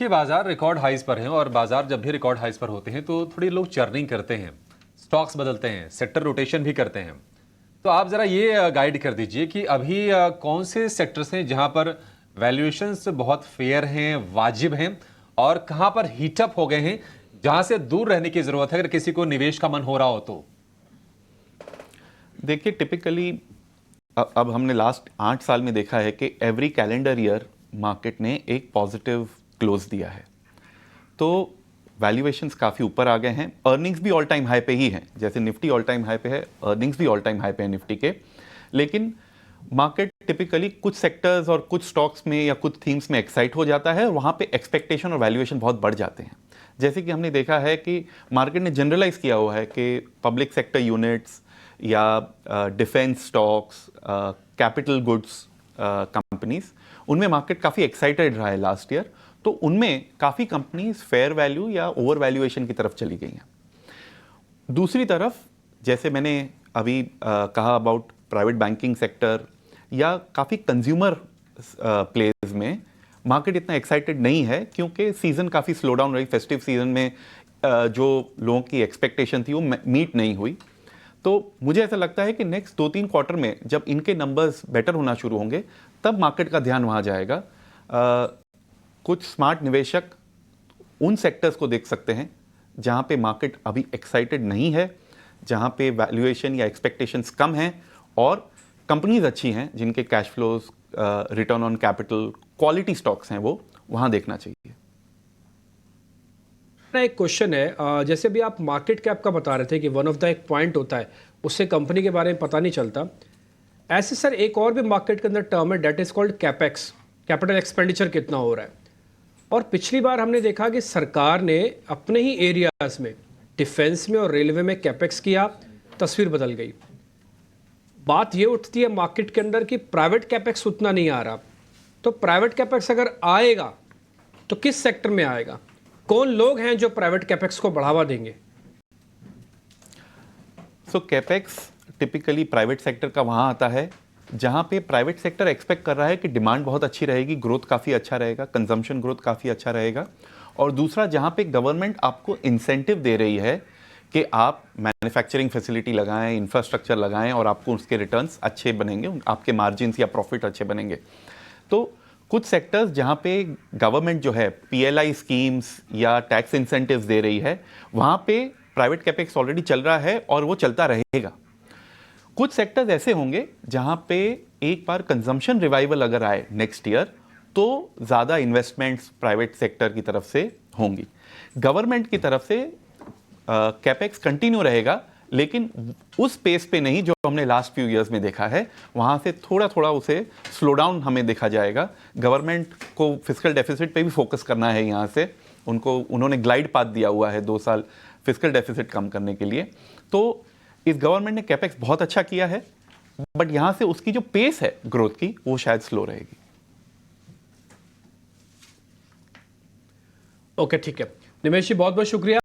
कि बाजार record highs पर हैं और बाजार जब भी रिकॉर्ड हाइज पर होते हैं तो थोड़ी लोग चर्निंग करते हैं, स्टॉक्स बदलते हैं, सेक्टर रोटेशन भी करते हैं। तो आप जरा ये गाइड कर दीजिए कि अभी कौन से सेक्टर्स हैं जहां पर वैल्यूएशंस बहुत फेयर हैं, वाजिब हैं, और कहां पर हीटअप हो गए हैं जहां से दूर रहने की जरूरत है अगर किसी को निवेश का मन हो रहा हो तो। देखिए टिपिकली अब हमने लास्ट 8 साल में देखा है कि एवरी कैलेंडर ईयर मार्केट ने एक पॉजिटिव क्लोज दिया है। तो वैल्यूएशंस काफ़ी ऊपर आ गए हैं, अर्निंग्स भी ऑल टाइम हाई पे ही हैं। जैसे निफ्टी ऑल टाइम हाई पे है, अर्निंग्स भी ऑल टाइम हाई पे है निफ्टी के। लेकिन मार्केट टिपिकली कुछ सेक्टर्स और कुछ स्टॉक्स में या कुछ थीम्स में एक्साइट हो जाता है और वहाँ पे एक्सपेक्टेशन और वैल्यूएशन बहुत बढ़ जाते हैं। जैसे कि हमने देखा है कि मार्केट ने जनरलाइज किया हुआ है कि पब्लिक सेक्टर यूनिट्स या defence stocks, capital goods companies, उनमें मार्केट काफ़ी एक्साइटेड रहा है लास्ट ईयर। तो उनमें काफ़ी कंपनीज फेयर वैल्यू या ओवर वैल्यूएशन की तरफ चली गई हैं। दूसरी तरफ जैसे मैंने अभी कहा अबाउट प्राइवेट बैंकिंग सेक्टर या काफ़ी कंज्यूमर प्लेस में मार्केट इतना एक्साइटेड नहीं है, क्योंकि सीज़न काफ़ी स्लो डाउन रही। फेस्टिव सीज़न में जो लोगों की एक्सपेक्टेशन थी वो मीट नहीं हुई। तो मुझे ऐसा लगता है कि नेक्स्ट 2-3 क्वार्टर में जब इनके नंबर्स बेटर होना शुरू होंगे तब मार्केट का ध्यान वहाँ जाएगा। कुछ स्मार्ट निवेशक उन सेक्टर्स को देख सकते हैं जहाँ पे मार्केट अभी एक्साइटेड नहीं है, जहाँ पे वैल्यूएशन या एक्सपेक्टेशंस कम हैं और कंपनीज अच्छी हैं, जिनके cash flows, return on capital, quality stocks हैं, वो वहाँ देखना चाहिए। ना एक क्वेश्चन है, जैसे भी आप मार्केट कैप का बता रहे थे कि वन ऑफ द एक पॉइंट होता है, उससे कंपनी के बारे में पता नहीं चलता। ऐसे सर एक और भी मार्केट के अंदर टर्म है, that is called capex, capital expenditure कितना हो रहा है। और पिछली बार हमने देखा कि सरकार ने अपने ही एरियाज में, डिफेंस में और रेलवे में कैपेक्स किया, तस्वीर बदल गई। बात ये उठती है मार्केट के अंदर कि प्राइवेट कैपेक्स उतना नहीं आ रहा। तो प्राइवेट कैपेक्स अगर आएगा तो किस सेक्टर में आएगा? कौन लोग हैं जो प्राइवेट कैपेक्स को बढ़ावा देंगे? सो कैपेक्स टिपिकली प्राइवेट सेक्टर का वहाँ आता है जहाँ पे प्राइवेट सेक्टर एक्सपेक्ट कर रहा है कि डिमांड बहुत अच्छी रहेगी, ग्रोथ काफ़ी अच्छा रहेगा, कंजम्पशन ग्रोथ काफ़ी अच्छा रहेगा। और दूसरा, जहाँ पे गवर्नमेंट आपको इंसेंटिव दे रही है कि आप मैन्युफैक्चरिंग फैसिलिटी लगाएं, इंफ्रास्ट्रक्चर लगाएं और आपको उसके रिटर्न्स अच्छे बनेंगे, आपके मार्जिन्स या प्रॉफिट अच्छे बनेंगे। तो कुछ सेक्टर्स जहाँ पे गवर्नमेंट जो है PLI स्कीम्स या टैक्स इंसेंटिव्स दे रही है, वहाँ पे प्राइवेट कैपेक्स ऑलरेडी चल रहा है और वो चलता रहेगा। कुछ सेक्टर्स ऐसे होंगे जहां पे एक बार कंजम्पशन रिवाइवल अगर आए नेक्स्ट ईयर तो ज़्यादा इन्वेस्टमेंट्स प्राइवेट सेक्टर की तरफ से होंगी। गवर्नमेंट की तरफ से कैपेक्स कंटिन्यू रहेगा, लेकिन उस पेस पे नहीं जो हमने लास्ट फ्यू ईयर्स में देखा है। वहाँ से थोड़ा थोड़ा उसे स्लो डाउन हमें देखा जाएगा। गवर्नमेंट को फिस्कल डेफिसिट पे भी फोकस करना है। यहाँ से उन्होंने ग्लाइड पाथ दिया हुआ है 2 साल फिस्कल डेफिसिट कम करने के लिए। तो इस गवर्नमेंट ने कैपेक्स बहुत अच्छा किया है, बट यहां से उसकी जो पेस है ग्रोथ की वो शायद स्लो रहेगी। ओके, ठीक है निमेश जी, बहुत बहुत शुक्रिया।